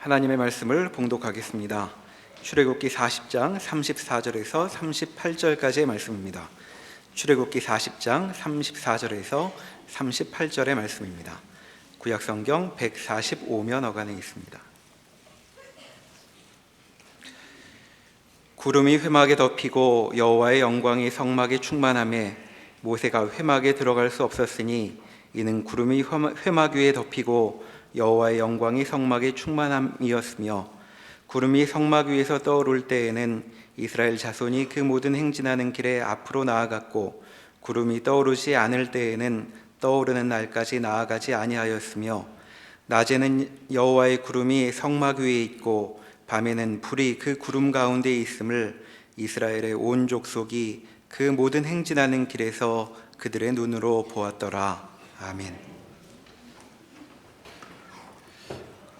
하나님의 말씀을 봉독하겠습니다. 출애굽기 40장 34절에서 38절까지의 말씀입니다. 출애굽기 40장 34절에서 38절의 말씀입니다. 구약성경 145면 어간에 있습니다. 구름이 회막에 덮이고 여호와의 영광이 성막에 충만하매 모세가 회막에 들어갈 수 없었으니 이는 구름이 회막 위에 덮이고 여호와의 영광이 성막에 충만함이었으며, 구름이 성막 위에서 떠오를 때에는 이스라엘 자손이 그 모든 행진하는 길에 앞으로 나아갔고, 구름이 떠오르지 않을 때에는 떠오르는 날까지 나아가지 아니하였으며, 낮에는 여호와의 구름이 성막 위에 있고 밤에는 불이 그 구름 가운데 있음을 이스라엘의 온 족속이 그 모든 행진하는 길에서 그들의 눈으로 보았더라. 아멘.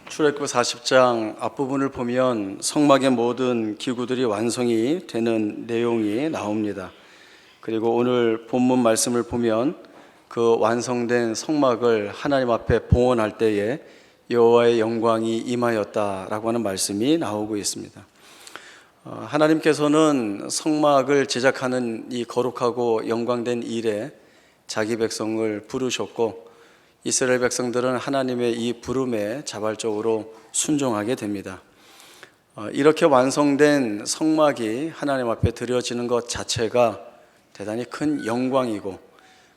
출애굽기 40장 앞부분을 보면 성막의 모든 기구들이 완성이 되는 내용이 나옵니다. 그리고 오늘 본문 말씀을 보면 그 완성된 성막을 하나님 앞에 봉헌할 때에 여호와의 영광이 임하였다라고 하는 말씀이 나오고 있습니다. 하나님께서는 성막을 제작하는 이 거룩하고 영광된 일에 자기 백성을 부르셨고, 이스라엘 백성들은 하나님의 이 부름에 자발적으로 순종하게 됩니다. 이렇게 완성된 성막이 하나님 앞에 드려지는 것 자체가 대단히 큰 영광이고,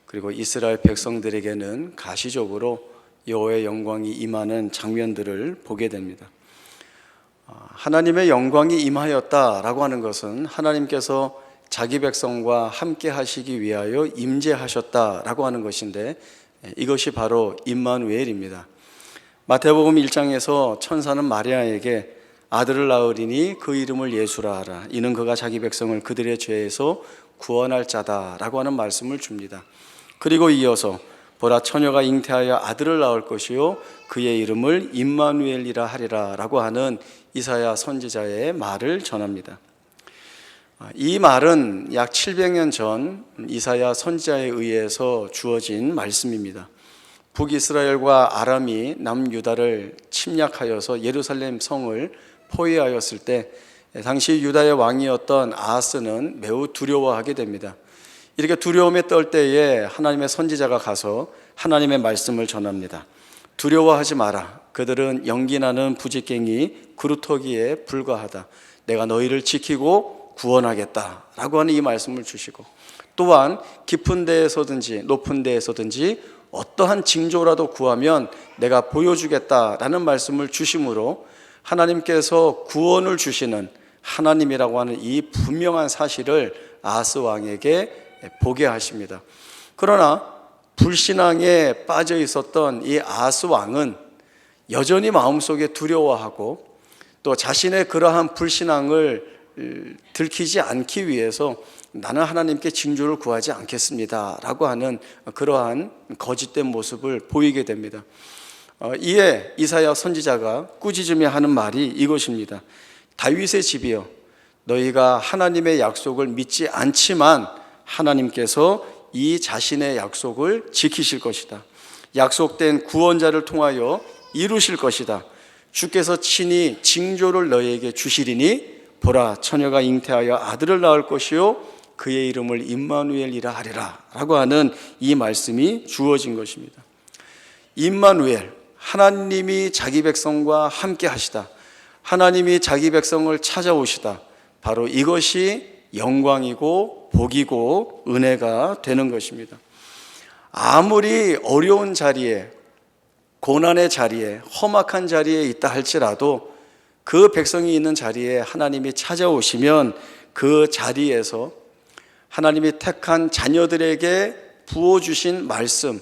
그리고 이스라엘 백성들에게는 가시적으로 여호와의 영광이 임하는 장면들을 보게 됩니다. 하나님의 영광이 임하였다라고 하는 것은 하나님께서 자기 백성과 함께 하시기 위하여 임재하셨다라고 하는 것인데, 이것이 바로 임마누엘입니다. 마태복음 1장에서 천사는 마리아에게 아들을 낳으리니 그 이름을 예수라 하라. 이는 그가 자기 백성을 그들의 죄에서 구원할 자다라고 하는 말씀을 줍니다. 그리고 이어서 보라, 처녀가 잉태하여 아들을 낳을 것이요 그의 이름을 임마누엘이라 하리라 라고 하는 이사야 선지자의 말을 전합니다. 이 말은 약 700년 전 이사야 선지자에 의해서 주어진 말씀입니다. 북이스라엘과 아람이 남유다를 침략하여서 예루살렘 성을 포위하였을 때 당시 유다의 왕이었던 아하스는 매우 두려워하게 됩니다. 이렇게 두려움에 떨 때에 하나님의 선지자가 가서 하나님의 말씀을 전합니다. 두려워하지 마라. 그들은 연기나는 부지깽이 그루터기에 불과하다. 내가 너희를 지키고 구원하겠다라고 하는 이 말씀을 주시고, 또한 깊은 데에서든지 높은 데에서든지 어떠한 징조라도 구하면 내가 보여주겠다라는 말씀을 주심으로 하나님께서 구원을 주시는 하나님이라고 하는 이 분명한 사실을 아하스 왕에게 보게 하십니다. 그러나 불신앙에 빠져 있었던 이 아하스 왕은 여전히 마음속에 두려워하고, 또 자신의 그러한 불신앙을 들키지 않기 위해서 나는 하나님께 징조를 구하지 않겠습니다 라고 하는 그러한 거짓된 모습을 보이게 됩니다. 이에 이사야 선지자가 꾸짖으며 하는 말이 이것입니다. 다윗의 집이여, 너희가 하나님의 약속을 믿지 않지만 하나님께서 이 자신의 약속을 지키실 것이다. 약속된 구원자를 통하여 이루실 것이다. 주께서 친히 징조를 너희에게 주시리니 보라, 처녀가 잉태하여 아들을 낳을 것이요 그의 이름을 임마누엘이라 하리라 라고 하는 이 말씀이 주어진 것입니다. 임마누엘, 하나님이 자기 백성과 함께 하시다, 하나님이 자기 백성을 찾아오시다, 바로 이것이 영광이고 복이고 은혜가 되는 것입니다. 아무리 어려운 자리에, 고난의 자리에, 험악한 자리에 있다 할지라도 그 백성이 있는 자리에 하나님이 찾아오시면 그 자리에서 하나님이 택한 자녀들에게 부어주신 말씀,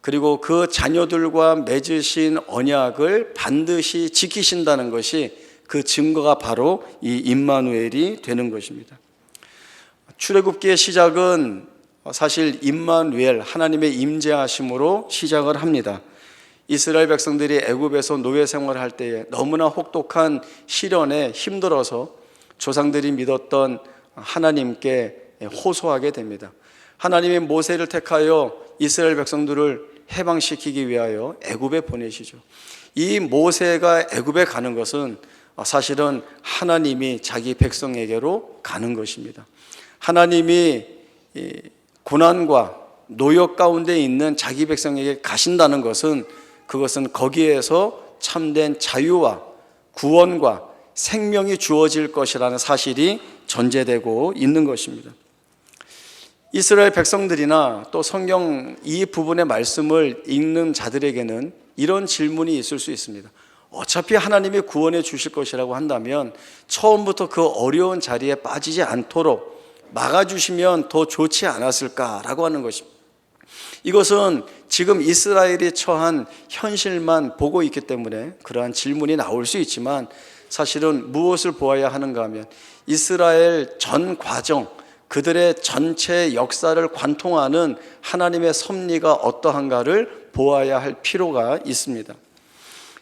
그리고 그 자녀들과 맺으신 언약을 반드시 지키신다는 것이 그 증거가 바로 이 임마누엘이 되는 것입니다. 출애굽기의 시작은 사실 임마누엘, 하나님의 임재하심으로 시작을 합니다. 이스라엘 백성들이 애굽에서 노예 생활을 할 때에 너무나 혹독한 시련에 힘들어서 조상들이 믿었던 하나님께 호소하게 됩니다. 하나님이 모세를 택하여 이스라엘 백성들을 해방시키기 위하여 애굽에 보내시죠. 이 모세가 애굽에 가는 것은 사실은 하나님이 자기 백성에게로 가는 것입니다. 하나님이 고난과 노역 가운데 있는 자기 백성에게 가신다는 것은 그것은 거기에서 참된 자유와 구원과 생명이 주어질 것이라는 사실이 전제되고 있는 것입니다. 이스라엘 백성들이나 또 성경 이 부분의 말씀을 읽는 자들에게는 이런 질문이 있을 수 있습니다. 어차피 하나님이 구원해 주실 것이라고 한다면 처음부터 그 어려운 자리에 빠지지 않도록 막아주시면 더 좋지 않았을까라고 하는 것입니다. 이것은 지금 이스라엘이 처한 현실만 보고 있기 때문에 그러한 질문이 나올 수 있지만, 사실은 무엇을 보아야 하는가 하면 이스라엘 전 과정, 그들의 전체 역사를 관통하는 하나님의 섭리가 어떠한가를 보아야 할 필요가 있습니다.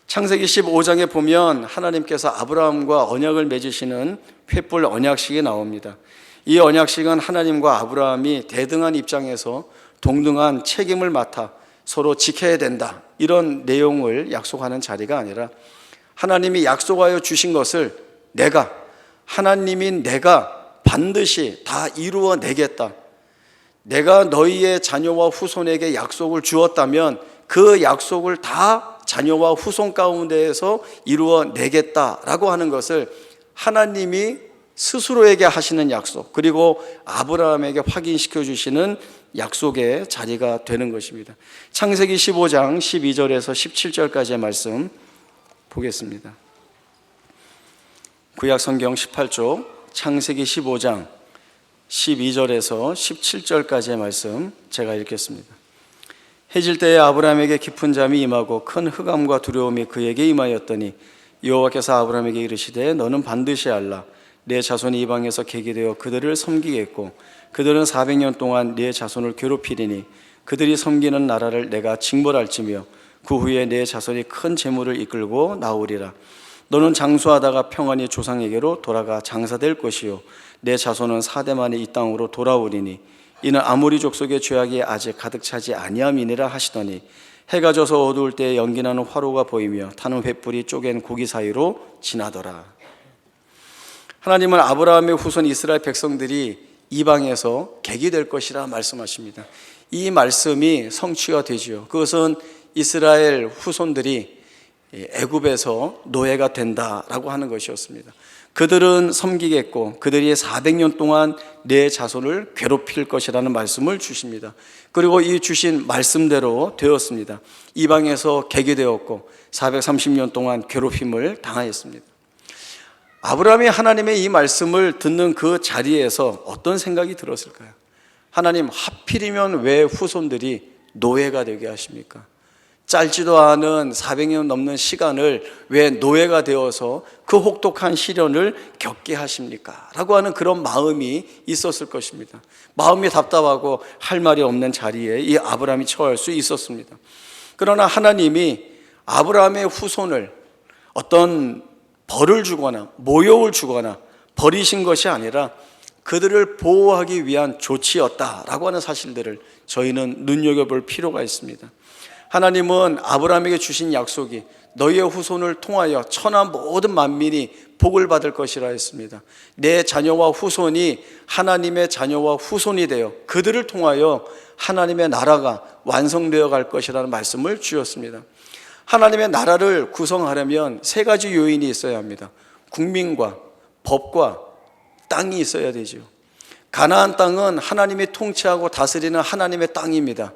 창세기 15장에 보면 하나님께서 아브라함과 언약을 맺으시는 횃불 언약식이 나옵니다. 이 언약식은 하나님과 아브라함이 대등한 입장에서 동등한 책임을 맡아 서로 지켜야 된다, 이런 내용을 약속하는 자리가 아니라 하나님이 약속하여 주신 것을 하나님인 내가 반드시 다 이루어내겠다, 내가 너희의 자녀와 후손에게 약속을 주었다면 그 약속을 다 자녀와 후손 가운데에서 이루어내겠다라고 하는 것을 하나님이 스스로에게 하시는 약속, 그리고 아브라함에게 확인시켜 주시는 약속의 자리가 되는 것입니다. 창세기 15장 12절에서 17절까지의 말씀 보겠습니다. 구약 성경 18쪽 창세기 15장 12절에서 17절까지의 말씀 제가 읽겠습니다. 해질 때에 아브라함에게 깊은 잠이 임하고 큰 흑암과 두려움이 그에게 임하였더니 여호와께서 아브라함에게 이르시되 너는 반드시 알라. 내 자손이 이방에서 계기되어 그들을 섬기겠고 그들은 400년 동안 내 자손을 괴롭히리니 그들이 섬기는 나라를 내가 징벌할지며 그 후에 내 자손이 큰 재물을 이끌고 나오리라. 너는 장수하다가 평안히 조상에게로 돌아가 장사될 것이요 내 자손은 4대 만에 이 땅으로 돌아오리니 이는 아모리 족속의 죄악이 아직 가득 차지 아니함이니라 하시더니 해가 져서 어두울 때에 연기나는 화로가 보이며 타는 횃불이 쪼갠 고기 사이로 지나더라. 하나님은 아브라함의 후손 이스라엘 백성들이 이방에서 객이 될 것이라 말씀하십니다. 이 말씀이 성취가 되지요. 그것은 이스라엘 후손들이 애굽에서 노예가 된다라고 하는 것이었습니다. 그들은 섬기겠고 그들이 400년 동안 내 자손을 괴롭힐 것이라는 말씀을 주십니다. 그리고 이 주신 말씀대로 되었습니다. 이방에서 객이 되었고 430년 동안 괴롭힘을 당하였습니다. 아브라함이 하나님의 이 말씀을 듣는 그 자리에서 어떤 생각이 들었을까요? 하나님, 하필이면 왜 후손들이 노예가 되게 하십니까? 짧지도 않은 400년 넘는 시간을 왜 노예가 되어서 그 혹독한 시련을 겪게 하십니까? 라고 하는 그런 마음이 있었을 것입니다. 마음이 답답하고 할 말이 없는 자리에 이 아브라함이 처할 수 있었습니다. 그러나 하나님이 아브라함의 후손을 어떤 벌을 주거나 모욕을 주거나 버리신 것이 아니라 그들을 보호하기 위한 조치였다라고 하는 사실들을 저희는 눈여겨볼 필요가 있습니다. 하나님은 아브라함에게 주신 약속이 너희의 후손을 통하여 천하 모든 만민이 복을 받을 것이라 했습니다. 내 자녀와 후손이 하나님의 자녀와 후손이 되어 그들을 통하여 하나님의 나라가 완성되어 갈 것이라는 말씀을 주셨습니다. 하나님의 나라를 구성하려면 세 가지 요인이 있어야 합니다. 국민과 법과 땅이 있어야 되죠. 가나안 땅은 하나님이 통치하고 다스리는 하나님의 땅입니다.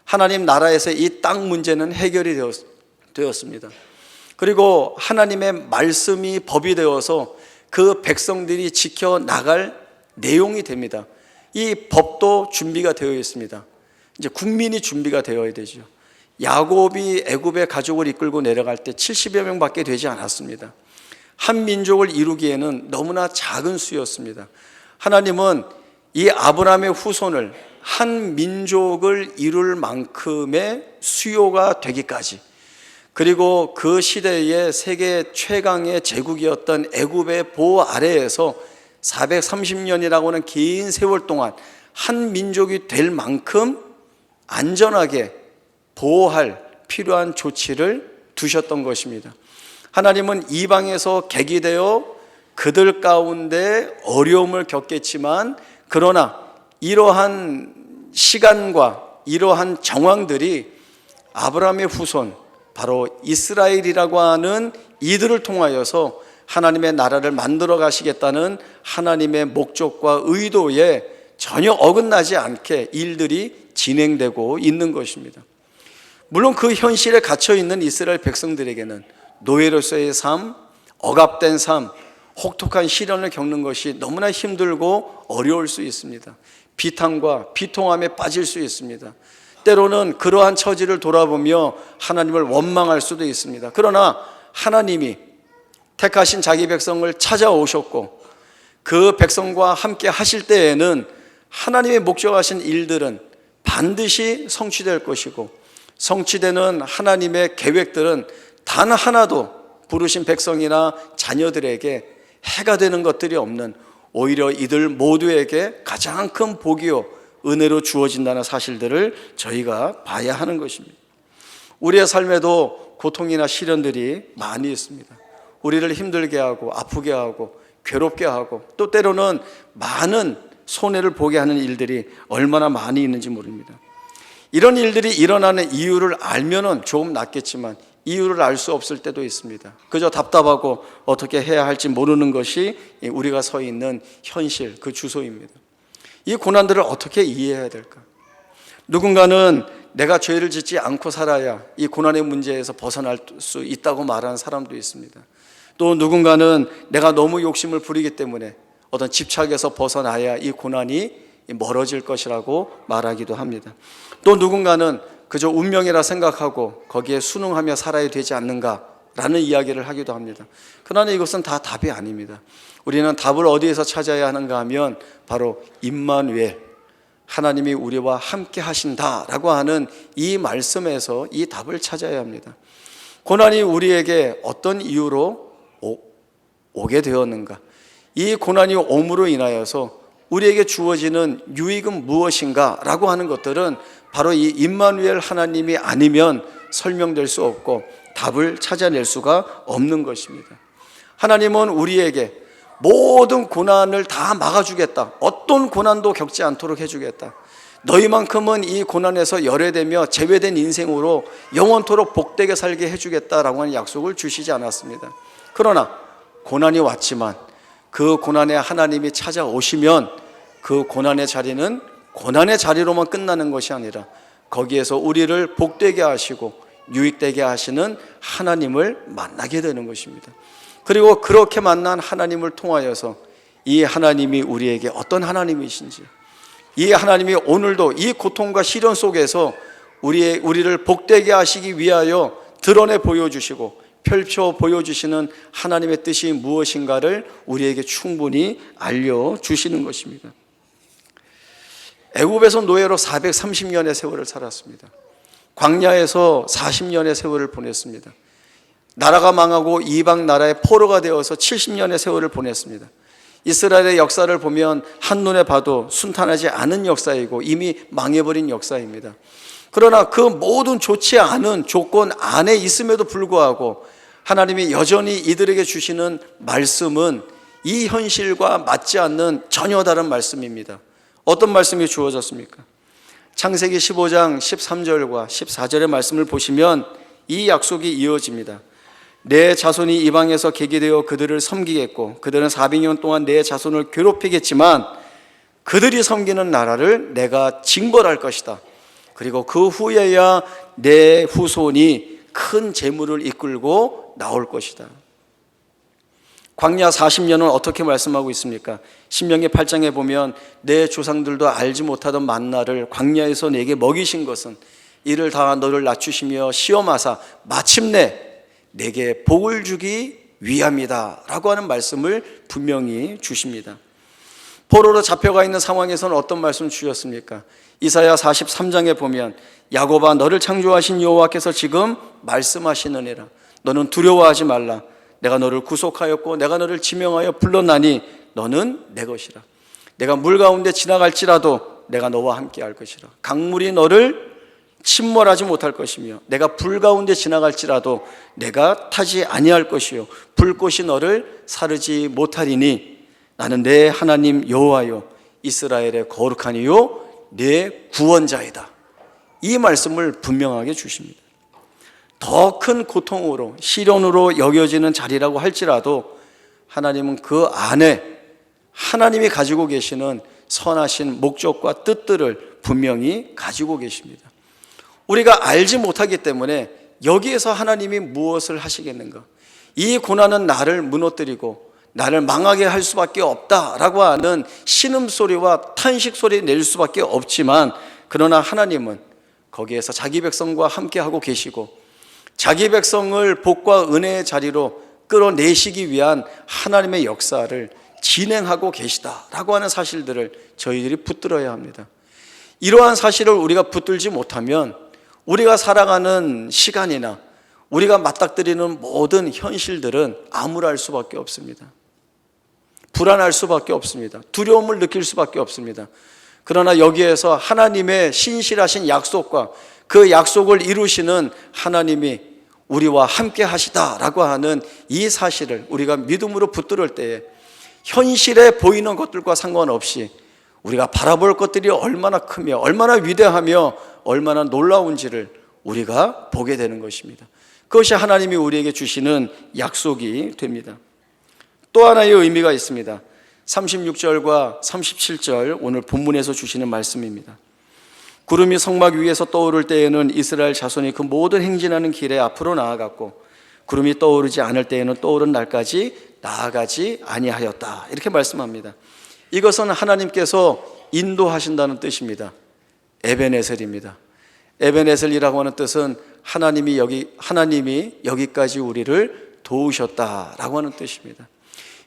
하나님 나라에서 이 땅 문제는 해결이 되었습니다. 그리고 하나님의 말씀이 법이 되어서 그 백성들이 지켜나갈 내용이 됩니다. 이 법도 준비가 되어 있습니다. 이제 국민이 준비가 되어야 되죠. 야곱이 애굽의 가족을 이끌고 내려갈 때 70여 명밖에 되지 않았습니다. 한 민족을 이루기에는 너무나 작은 수였습니다. 하나님은 이 아브라함의 후손을 한 민족을 이룰 만큼의 수요가 되기까지, 그리고 그 시대의 세계 최강의 제국이었던 애굽의 보호 아래에서 430년이라고 하는 긴 세월 동안 한 민족이 될 만큼 안전하게 보호할 필요한 조치를 두셨던 것입니다. 하나님은 이방에서 객이 되어 그들 가운데 어려움을 겪겠지만, 그러나 이러한 시간과 이러한 정황들이 아브라함의 후손, 바로 이스라엘이라고 하는 이들을 통하여서 하나님의 나라를 만들어 가시겠다는 하나님의 목적과 의도에 전혀 어긋나지 않게 일들이 진행되고 있는 것입니다. 물론 그 현실에 갇혀 있는 이스라엘 백성들에게는 노예로서의 삶, 억압된 삶, 혹독한 시련을 겪는 것이 너무나 힘들고 어려울 수 있습니다. 비탄과 비통함에 빠질 수 있습니다. 때로는 그러한 처지를 돌아보며 하나님을 원망할 수도 있습니다. 그러나 하나님이 택하신 자기 백성을 찾아오셨고 그 백성과 함께 하실 때에는 하나님의 목적하신 일들은 반드시 성취될 것이고, 성취되는 하나님의 계획들은 단 하나도 부르신 백성이나 자녀들에게 해가 되는 것들이 없는, 오히려 이들 모두에게 가장 큰 복이요 은혜로 주어진다는 사실들을 저희가 봐야 하는 것입니다. 우리의 삶에도 고통이나 시련들이 많이 있습니다. 우리를 힘들게 하고 아프게 하고 괴롭게 하고, 또 때로는 많은 손해를 보게 하는 일들이 얼마나 많이 있는지 모릅니다. 이런 일들이 일어나는 이유를 알면은 조금 낫겠지만 이유를 알 수 없을 때도 있습니다. 그저 답답하고 어떻게 해야 할지 모르는 것이 우리가 서 있는 현실, 그 주소입니다. 이 고난들을 어떻게 이해해야 될까? 누군가는 내가 죄를 짓지 않고 살아야 이 고난의 문제에서 벗어날 수 있다고 말하는 사람도 있습니다. 또 누군가는 내가 너무 욕심을 부리기 때문에 어떤 집착에서 벗어나야 이 고난이 멀어질 것이라고 말하기도 합니다. 또 누군가는 그저 운명이라 생각하고 거기에 순응하며 살아야 되지 않는가라는 이야기를 하기도 합니다. 그러나 이것은 다 답이 아닙니다. 우리는 답을 어디에서 찾아야 하는가 하면 바로 임마누엘, 하나님이 우리와 함께 하신다라고 하는 이 말씀에서 이 답을 찾아야 합니다. 고난이 우리에게 어떤 이유로 오게 되었는가? 이 고난이 옴으로 인하여서 우리에게 주어지는 유익은 무엇인가? 라고 하는 것들은 바로 이 임마누엘 하나님이 아니면 설명될 수 없고 답을 찾아낼 수가 없는 것입니다. 하나님은 우리에게 모든 고난을 다 막아주겠다, 어떤 고난도 겪지 않도록 해주겠다, 너희만큼은 이 고난에서 열애되며 제외된 인생으로 영원토록 복되게 살게 해주겠다라고 하는 약속을 주시지 않았습니다. 그러나 고난이 왔지만 그 고난에 하나님이 찾아오시면 그 고난의 자리는 고난의 자리로만 끝나는 것이 아니라 거기에서 우리를 복되게 하시고 유익되게 하시는 하나님을 만나게 되는 것입니다. 그리고 그렇게 만난 하나님을 통하여서 이 하나님이 우리에게 어떤 하나님이신지, 이 하나님이 오늘도 이 고통과 시련 속에서 우리를 복되게 하시기 위하여 드러내 보여주시고 펼쳐 보여주시는 하나님의 뜻이 무엇인가를 우리에게 충분히 알려주시는 것입니다. 애굽에서 노예로 430년의 세월을 살았습니다. 광야에서 40년의 세월을 보냈습니다. 나라가 망하고 이방 나라의 포로가 되어서 70년의 세월을 보냈습니다. 이스라엘의 역사를 보면 한눈에 봐도 순탄하지 않은 역사이고 이미 망해버린 역사입니다. 그러나 그 모든 좋지 않은 조건 안에 있음에도 불구하고 하나님이 여전히 이들에게 주시는 말씀은 이 현실과 맞지 않는 전혀 다른 말씀입니다. 어떤 말씀이 주어졌습니까? 창세기 15장 13절과 14절의 말씀을 보시면 이 약속이 이어집니다. 내 자손이 이방에서 객이 되어 그들을 섬기겠고 그들은 400년 동안 내 자손을 괴롭히겠지만 그들이 섬기는 나라를 내가 징벌할 것이다. 그리고 그 후에야 내 후손이 큰 재물을 이끌고 나올 것이다. 광야 40년은 어떻게 말씀하고 있습니까? 신명기 8장에 보면 내 조상들도 알지 못하던 만나를 광야에서 내게 먹이신 것은 이를 다 너를 낮추시며 시험하사 마침내 내게 복을 주기 위함이다 라고 하는 말씀을 분명히 주십니다. 포로로 잡혀가 있는 상황에서는 어떤 말씀 주셨습니까? 이사야 43장에 보면 야곱아 너를 창조하신 여호와께서 지금 말씀하시느니라. 너는 두려워하지 말라. 내가 너를 구속하였고 내가 너를 지명하여 불렀나니 너는 내 것이라. 내가 물 가운데 지나갈지라도 내가 너와 함께 할 것이라. 강물이 너를 침몰하지 못할 것이며 내가 불 가운데 지나갈지라도 내가 타지 아니할 것이요 불꽃이 너를 사르지 못하리니 나는 내 하나님 여호와요 이스라엘의 거룩한 이요 내 구원자이다. 이 말씀을 분명하게 주십니다. 더 큰 고통으로 시련으로 여겨지는 자리라고 할지라도 하나님은 그 안에 하나님이 가지고 계시는 선하신 목적과 뜻들을 분명히 가지고 계십니다. 우리가 알지 못하기 때문에 여기에서 하나님이 무엇을 하시겠는가? 이 고난은 나를 무너뜨리고 나를 망하게 할 수밖에 없다라고 하는 신음소리와 탄식소리 낼 수밖에 없지만, 그러나 하나님은 거기에서 자기 백성과 함께하고 계시고 자기 백성을 복과 은혜의 자리로 끌어내시기 위한 하나님의 역사를 진행하고 계시다라고 하는 사실들을 저희들이 붙들어야 합니다. 이러한 사실을 우리가 붙들지 못하면 우리가 살아가는 시간이나 우리가 맞닥뜨리는 모든 현실들은 암울할 수밖에 없습니다. 불안할 수밖에 없습니다. 두려움을 느낄 수밖에 없습니다. 그러나 여기에서 하나님의 신실하신 약속과 그 약속을 이루시는 하나님이 우리와 함께 하시다라고 하는 이 사실을 우리가 믿음으로 붙들을 때에 현실에 보이는 것들과 상관없이 우리가 바라볼 것들이 얼마나 크며 얼마나 위대하며 얼마나 놀라운지를 우리가 보게 되는 것입니다. 그것이 하나님이 우리에게 주시는 약속이 됩니다. 또 하나의 의미가 있습니다. 36절과 37절 오늘 본문에서 주시는 말씀입니다. 구름이 성막 위에서 떠오를 때에는 이스라엘 자손이 그 모든 행진하는 길에 앞으로 나아갔고 구름이 떠오르지 않을 때에는 떠오른 날까지 나아가지 아니하였다. 이렇게 말씀합니다. 이것은 하나님께서 인도하신다는 뜻입니다. 에벤에셀입니다. 에벤에셀이라고 하는 뜻은 하나님이 여기까지 우리를 도우셨다라고 하는 뜻입니다.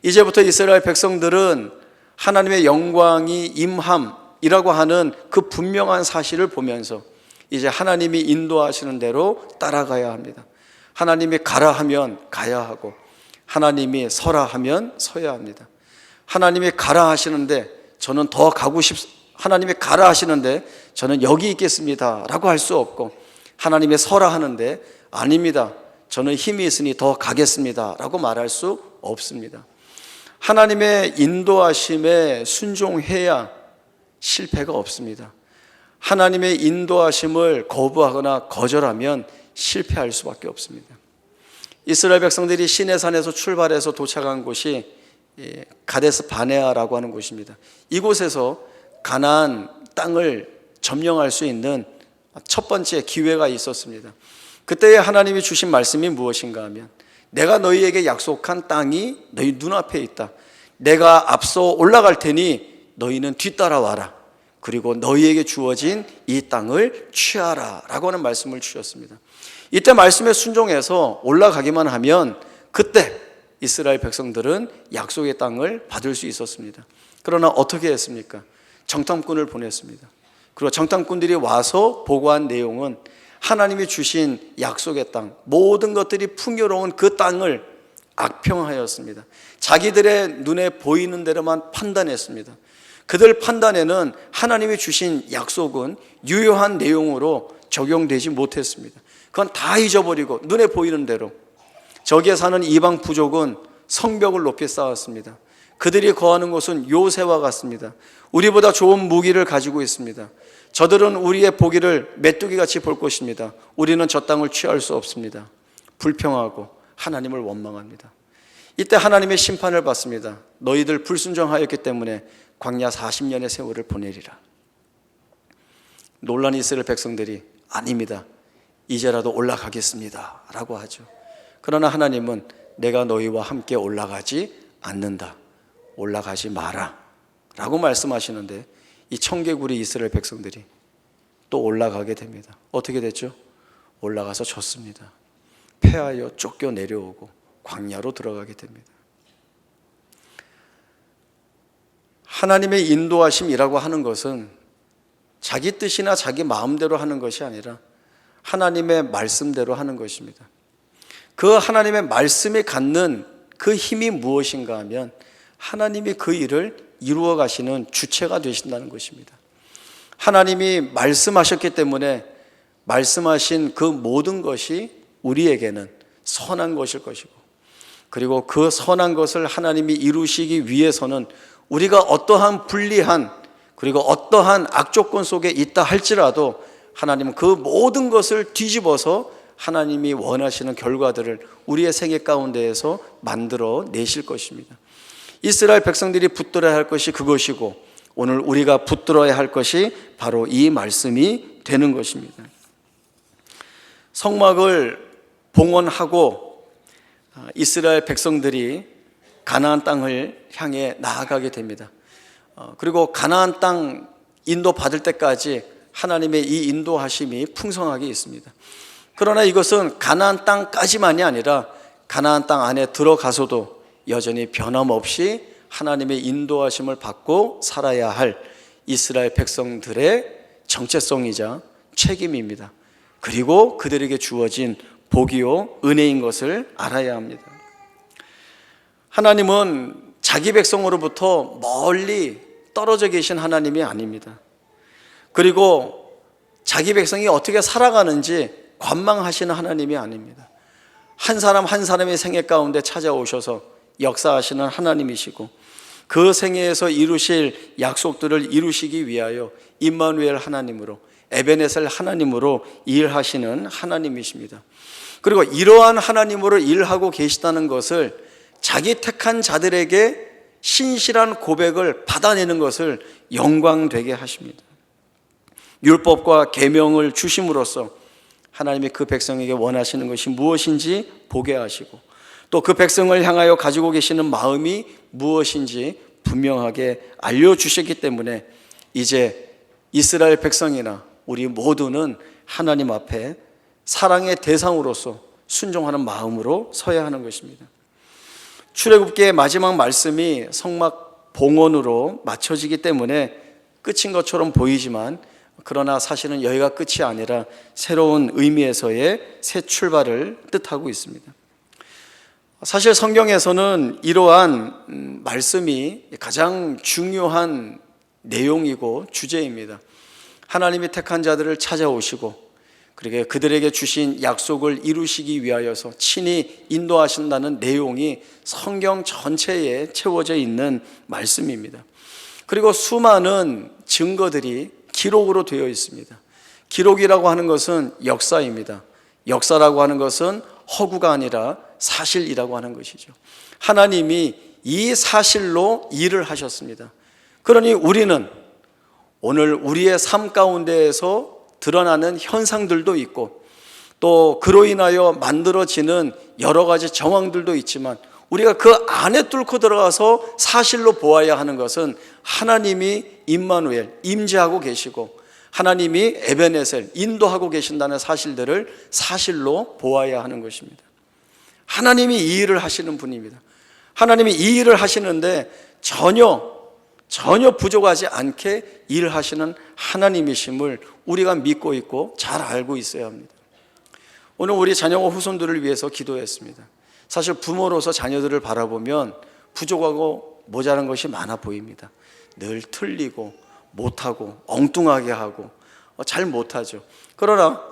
이제부터 이스라엘 백성들은 하나님의 영광이 임함이라고 하는 그 분명한 사실을 보면서 이제 하나님이 인도하시는 대로 따라가야 합니다. 하나님이 가라 하면 가야 하고 하나님이 서라 하면 서야 합니다. 하나님이 가라 하시는데 저는 더 가고 하나님이 가라 하시는데 저는 여기 있겠습니다 라고 할 수 없고, 하나님이 서라 하는데 아닙니다, 저는 힘이 있으니 더 가겠습니다 라고 말할 수 없습니다. 하나님의 인도하심에 순종해야 실패가 없습니다. 하나님의 인도하심을 거부하거나 거절하면 실패할 수밖에 없습니다. 이스라엘 백성들이 시내산에서 출발해서 도착한 곳이 가데스 바네아라고 하는 곳입니다. 이곳에서 가나안 땅을 점령할 수 있는 첫 번째 기회가 있었습니다. 그때 하나님이 주신 말씀이 무엇인가 하면, 내가 너희에게 약속한 땅이 너희 눈앞에 있다. 내가 앞서 올라갈 테니 너희는 뒤따라와라. 그리고 너희에게 주어진 이 땅을 취하라 라고 하는 말씀을 주셨습니다. 이때 말씀에 순종해서 올라가기만 하면 그때 이스라엘 백성들은 약속의 땅을 받을 수 있었습니다. 그러나 어떻게 했습니까? 정탐꾼을 보냈습니다. 그리고 정탐꾼들이 와서 보고한 내용은 하나님이 주신 약속의 땅, 모든 것들이 풍요로운 그 땅을 악평하였습니다. 자기들의 눈에 보이는 대로만 판단했습니다. 그들 판단에는 하나님이 주신 약속은 유효한 내용으로 적용되지 못했습니다. 그건 다 잊어버리고 눈에 보이는 대로 저기에 사는 이방 부족은 성벽을 높이 쌓았습니다. 그들이 거하는 곳은 요새와 같습니다. 우리보다 좋은 무기를 가지고 있습니다. 저들은 우리의 보기를 메뚜기같이 볼 것입니다. 우리는 저 땅을 취할 수 없습니다. 불평하고 하나님을 원망합니다. 이때 하나님의 심판을 받습니다. 너희들 불순종하였기 때문에 광야 40년의 세월을 보내리라. 놀란 이스라엘 백성들이 아닙니다, 이제라도 올라가겠습니다 라고 하죠. 그러나 하나님은 내가 너희와 함께 올라가지 않는다, 올라가지 마라 라고 말씀하시는데, 이 청개구리 이스라엘 백성들이 또 올라가게 됩니다. 어떻게 됐죠? 올라가서 졌습니다. 패하여 쫓겨 내려오고 광야로 들어가게 됩니다. 하나님의 인도하심이라고 하는 것은 자기 뜻이나 자기 마음대로 하는 것이 아니라 하나님의 말씀대로 하는 것입니다. 그 하나님의 말씀이 갖는 그 힘이 무엇인가 하면 하나님이 그 일을 이루어 가시는 주체가 되신다는 것입니다. 하나님이 말씀하셨기 때문에 말씀하신 그 모든 것이 우리에게는 선한 것일 것이고, 그리고 그 선한 것을 하나님이 이루시기 위해서는 우리가 어떠한 불리한 그리고 어떠한 악조건 속에 있다 할지라도 하나님은 그 모든 것을 뒤집어서 하나님이 원하시는 결과들을 우리의 생애 가운데에서 만들어 내실 것입니다. 이스라엘 백성들이 붙들어야 할 것이 그것이고, 오늘 우리가 붙들어야 할 것이 바로 이 말씀이 되는 것입니다. 성막을 봉헌하고 이스라엘 백성들이 가나안 땅을 향해 나아가게 됩니다. 그리고 가나안 땅 인도받을 때까지 하나님의 이 인도하심이 풍성하게 있습니다. 그러나 이것은 가나안 땅까지만이 아니라 가나안 땅 안에 들어가서도 여전히 변함없이 하나님의 인도하심을 받고 살아야 할 이스라엘 백성들의 정체성이자 책임입니다. 그리고 그들에게 주어진 복이요 은혜인 것을 알아야 합니다. 하나님은 자기 백성으로부터 멀리 떨어져 계신 하나님이 아닙니다. 그리고 자기 백성이 어떻게 살아가는지 관망하시는 하나님이 아닙니다. 한 사람 한 사람의 생애 가운데 찾아오셔서 역사하시는 하나님이시고, 그 생애에서 이루실 약속들을 이루시기 위하여 임마누엘 하나님으로, 에베네셀 하나님으로 일하시는 하나님이십니다. 그리고 이러한 하나님으로 일하고 계시다는 것을 자기 택한 자들에게 신실한 고백을 받아내는 것을 영광되게 하십니다. 율법과 계명을 주심으로써 하나님이 그 백성에게 원하시는 것이 무엇인지 보게 하시고, 또 그 백성을 향하여 가지고 계시는 마음이 무엇인지 분명하게 알려주셨기 때문에 이제 이스라엘 백성이나 우리 모두는 하나님 앞에 사랑의 대상으로서 순종하는 마음으로 서야 하는 것입니다. 출애굽기의 마지막 말씀이 성막 봉헌으로 맞춰지기 때문에 끝인 것처럼 보이지만, 그러나 사실은 여기가 끝이 아니라 새로운 의미에서의 새 출발을 뜻하고 있습니다. 사실 성경에서는 이러한 말씀이 가장 중요한 내용이고 주제입니다. 하나님이 택한 자들을 찾아오시고, 그리고 그들에게 주신 약속을 이루시기 위하여서 친히 인도하신다는 내용이 성경 전체에 채워져 있는 말씀입니다. 그리고 수많은 증거들이 기록으로 되어 있습니다. 기록이라고 하는 것은 역사입니다. 역사라고 하는 것은 허구가 아니라 사실이라고 하는 것이죠. 하나님이 이 사실로 일을 하셨습니다. 그러니 우리는 오늘 우리의 삶 가운데에서 드러나는 현상들도 있고, 또 그로 인하여 만들어지는 여러 가지 정황들도 있지만, 우리가 그 안에 뚫고 들어가서 사실로 보아야 하는 것은 하나님이 임마누엘, 임재하고 계시고, 하나님이 에베네셀, 인도하고 계신다는 사실들을 사실로 보아야 하는 것입니다. 하나님이 이 일을 하시는 분입니다. 하나님이 이 일을 하시는데 전혀 부족하지 않게 일하시는 하나님이심을 우리가 믿고 있고 잘 알고 있어야 합니다. 오늘 우리 자녀와 후손들을 위해서 기도했습니다. 사실 부모로서 자녀들을 바라보면 부족하고 모자란 것이 많아 보입니다. 늘 틀리고 못하고 엉뚱하게 하고 잘 못하죠. 그러나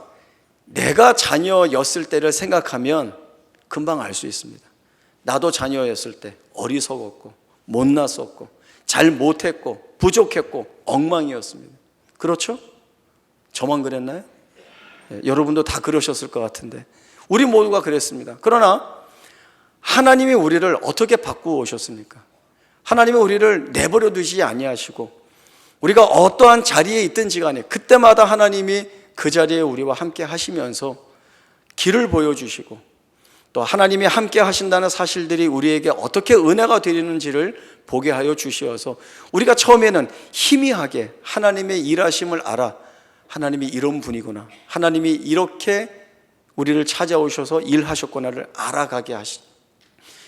내가 자녀였을 때를 생각하면 금방 알 수 있습니다. 나도 자녀였을 때 어리석었고 못났었고 잘 못했고 부족했고 엉망이었습니다. 그렇죠? 저만 그랬나요? 여러분도 다 그러셨을 것 같은데 우리 모두가 그랬습니다. 그러나 하나님이 우리를 어떻게 바꾸어 오셨습니까? 하나님이 우리를 내버려 두지 아니하시고 우리가 어떠한 자리에 있든지 간에 그때마다 하나님이 그 자리에 우리와 함께 하시면서 길을 보여주시고, 또 하나님이 함께 하신다는 사실들이 우리에게 어떻게 은혜가 되리는지를 보게 하여 주시어서 우리가 처음에는 희미하게 하나님의 일하심을 알아, 하나님이 이런 분이구나, 하나님이 이렇게 우리를 찾아오셔서 일하셨구나를 알아가게 하시.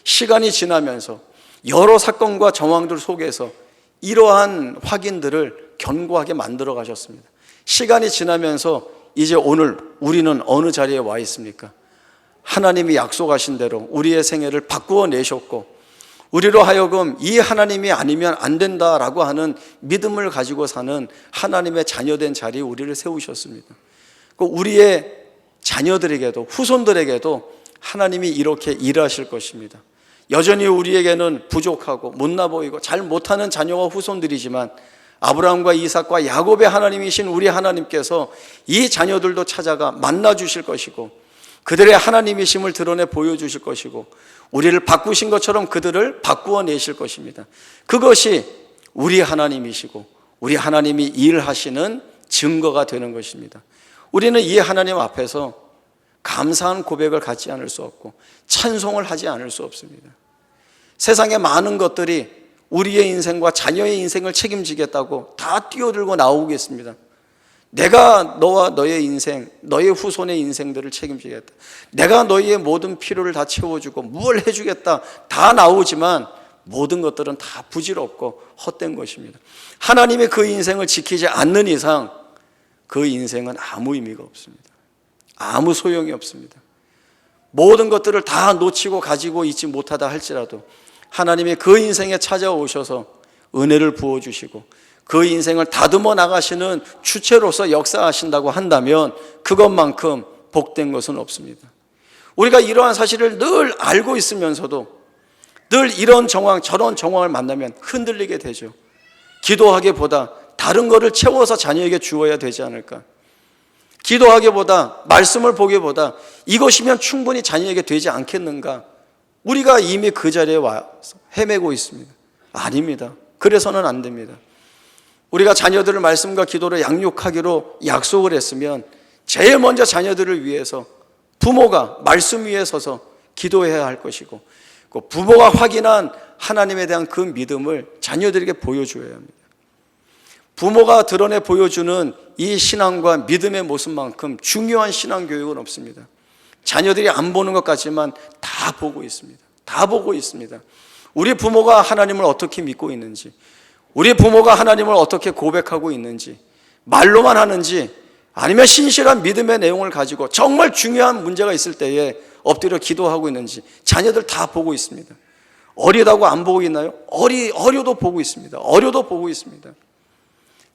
시간이 지나면서 여러 사건과 정황들 속에서 이러한 확인들을 견고하게 만들어 가셨습니다. 시간이 지나면서 이제 오늘 우리는 어느 자리에 와 있습니까? 하나님이 약속하신 대로 우리의 생애를 바꾸어 내셨고, 우리로 하여금 이 하나님이 아니면 안 된다라고 하는 믿음을 가지고 사는 하나님의 자녀된 자리에 우리를 세우셨습니다. 우리의 자녀들에게도 후손들에게도 하나님이 이렇게 일하실 것입니다. 여전히 우리에게는 부족하고 못나 보이고 잘 못하는 자녀와 후손들이지만 아브라함과 이삭과 야곱의 하나님이신 우리 하나님께서 이 자녀들도 찾아가 만나 주실 것이고 그들의 하나님이심을 드러내 보여주실 것이고 우리를 바꾸신 것처럼 그들을 바꾸어 내실 것입니다. 그것이 우리 하나님이시고 우리 하나님이 일하시는 증거가 되는 것입니다. 우리는 이 하나님 앞에서 감사한 고백을 갖지 않을 수 없고 찬송을 하지 않을 수 없습니다. 세상의 많은 것들이 우리의 인생과 자녀의 인생을 책임지겠다고 다 뛰어들고 나오겠습니다. 내가 너와 너의 인생, 너의 후손의 인생들을 책임지겠다. 내가 너희의 모든 필요를 다 채워주고 뭘 해주겠다. 다 나오지만 모든 것들은 다 부질없고 헛된 것입니다. 하나님이 그 인생을 지키지 않는 이상 그 인생은 아무 의미가 없습니다. 아무 소용이 없습니다. 모든 것들을 다 놓치고 가지고 있지 못하다 할지라도 하나님이 그 인생에 찾아오셔서 은혜를 부어주시고 그 인생을 다듬어 나가시는 주체로서 역사하신다고 한다면 그것만큼 복된 것은 없습니다. 우리가 이러한 사실을 늘 알고 있으면서도 늘 이런 정황 저런 정황을 만나면 흔들리게 되죠. 기도하기보다 다른 것을 채워서 자녀에게 주어야 되지 않을까. 기도하기보다 말씀을 보기보다 이것이면 충분히 자녀에게 되지 않겠는가. 우리가 이미 그 자리에 와서 헤매고 있습니다. 아닙니다. 그래서는 안 됩니다. 우리가 자녀들을 말씀과 기도로 양육하기로 약속을 했으면 제일 먼저 자녀들을 위해서 부모가 말씀 위에 서서 기도해야 할 것이고 그 부모가 확인한 하나님에 대한 그 믿음을 자녀들에게 보여줘야 합니다. 부모가 드러내 보여주는 이 신앙과 믿음의 모습만큼 중요한 신앙 교육은 없습니다. 자녀들이 안 보는 것 같지만 다 보고 있습니다. 다 보고 있습니다. 우리 부모가 하나님을 어떻게 믿고 있는지, 우리 부모가 하나님을 어떻게 고백하고 있는지, 말로만 하는지 아니면 신실한 믿음의 내용을 가지고 정말 중요한 문제가 있을 때에 엎드려 기도하고 있는지 자녀들 다 보고 있습니다. 어리다고 안 보고 있나요? 어려도 보고 있습니다. 어려도 보고 있습니다.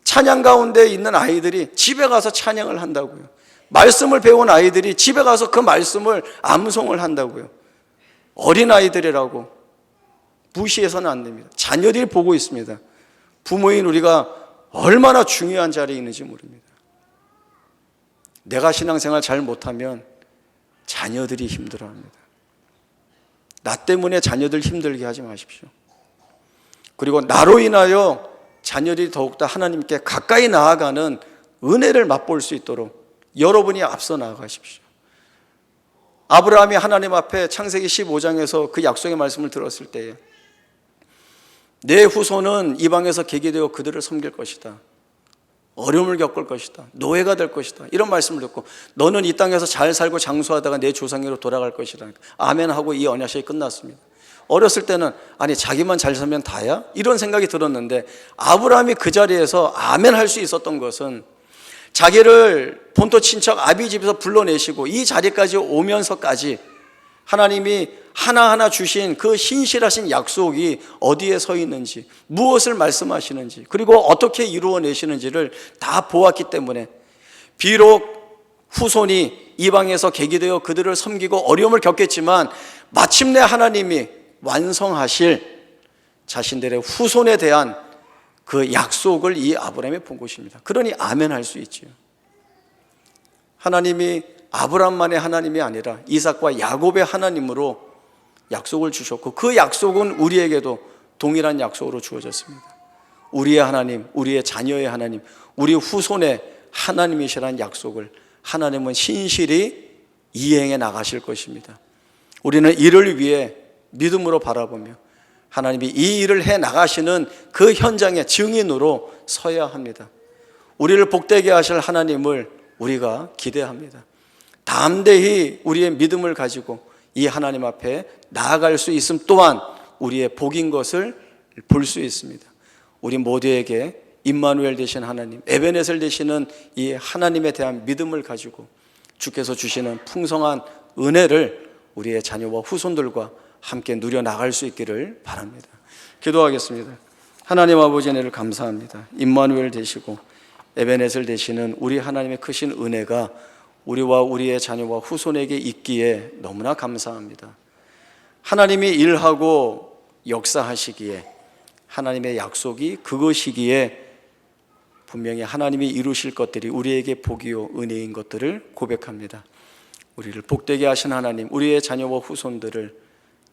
찬양 가운데 있는 아이들이 집에 가서 찬양을 한다고요. 말씀을 배운 아이들이 집에 가서 그 말씀을 암송을 한다고요. 어린아이들이라고 무시해서는 안 됩니다. 자녀들이 보고 있습니다. 부모인 우리가 얼마나 중요한 자리에 있는지 모릅니다. 내가 신앙생활 잘 못하면 자녀들이 힘들어합니다. 나 때문에 자녀들 힘들게 하지 마십시오. 그리고 나로 인하여 자녀들이 더욱더 하나님께 가까이 나아가는 은혜를 맛볼 수 있도록 여러분이 앞서 나아가십시오. 아브라함이 하나님 앞에 창세기 15장에서 그 약속의 말씀을 들었을 때에 내 후손은 이방에서 계기되어 그들을 섬길 것이다. 어려움을 겪을 것이다. 노예가 될 것이다. 이런 말씀을 듣고 너는 이 땅에서 잘 살고 장수하다가 내 조상으로 돌아갈 것이다. 아멘 하고 이 언약식이 끝났습니다. 어렸을 때는 아니 자기만 잘 살면 다야? 이런 생각이 들었는데 아브라함이 그 자리에서 아멘 할 수 있었던 것은 자기를 본토 친척 아비 집에서 불러내시고 이 자리까지 오면서까지 하나님이 하나하나 주신 그 신실하신 약속이 어디에 서 있는지, 무엇을 말씀하시는지, 그리고 어떻게 이루어내시는지를 다 보았기 때문에 비록 후손이 이방에서 계기되어 그들을 섬기고 어려움을 겪겠지만 마침내 하나님이 완성하실 자신들의 후손에 대한 그 약속을 이 아브라함이 본 것입니다. 그러니 아멘 할 수 있지요. 하나님이 아브라함만의 하나님이 아니라 이삭과 야곱의 하나님으로 약속을 주셨고 그 약속은 우리에게도 동일한 약속으로 주어졌습니다. 우리의 하나님, 우리의 자녀의 하나님, 우리 후손의 하나님이시라는 약속을 하나님은 신실히 이행해 나가실 것입니다. 우리는 이를 위해 믿음으로 바라보며 하나님이 이 일을 해 나가시는 그 현장의 증인으로 서야 합니다. 우리를 복되게 하실 하나님을 우리가 기대합니다. 담대히 우리의 믿음을 가지고 이 하나님 앞에 나아갈 수 있음 또한 우리의 복인 것을 볼 수 있습니다. 우리 모두에게 임마누엘 되신 하나님, 에베네셀 되시는 이 하나님에 대한 믿음을 가지고 주께서 주시는 풍성한 은혜를 우리의 자녀와 후손들과 함께 누려 나갈 수 있기를 바랍니다. 기도하겠습니다. 하나님 아버지 은혜를 감사합니다. 임마누엘 되시고 에베네셀 되시는 우리 하나님의 크신 은혜가 우리와 우리의 자녀와 후손에게 있기에 너무나 감사합니다. 하나님이 일하고 역사하시기에, 하나님의 약속이 그것이기에 분명히 하나님이 이루실 것들이 우리에게 복이요 은혜인 것들을 고백합니다. 우리를 복되게 하신 하나님, 우리의 자녀와 후손들을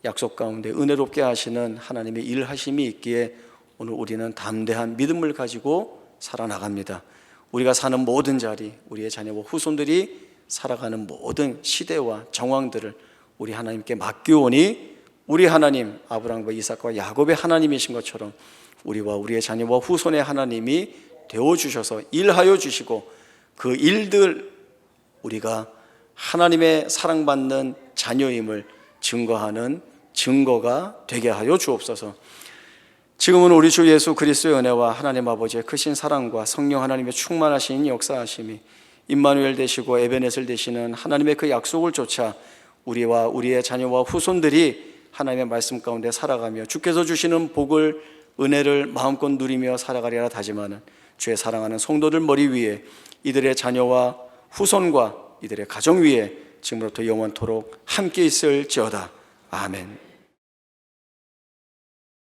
약속 가운데 은혜롭게 하시는 하나님의 일하심이 있기에 오늘 우리는 담대한 믿음을 가지고 살아나갑니다. 우리가 사는 모든 자리, 우리의 자녀와 후손들이 살아가는 모든 시대와 정황들을 우리 하나님께 맡기오니 우리 하나님, 아브라함과 이삭과 야곱의 하나님이신 것처럼 우리와 우리의 자녀와 후손의 하나님이 되어주셔서 일하여 주시고, 그 일들 우리가 하나님의 사랑받는 자녀임을 증거하는 증거가 되게 하여 주옵소서. 지금은 우리 주 예수 그리스도의 은혜와 하나님 아버지의 크신 사랑과 성령 하나님의 충만하신 역사하심이 임마누엘 되시고 에베네셀 되시는 하나님의 그 약속을 쫓아 우리와 우리의 자녀와 후손들이 하나님의 말씀 가운데 살아가며 주께서 주시는 복을, 은혜를 마음껏 누리며 살아가리라 다짐하는 주의 사랑하는 성도들 머리 위에, 이들의 자녀와 후손과 이들의 가정 위에 지금부터 영원토록 함께 있을지어다. 아멘.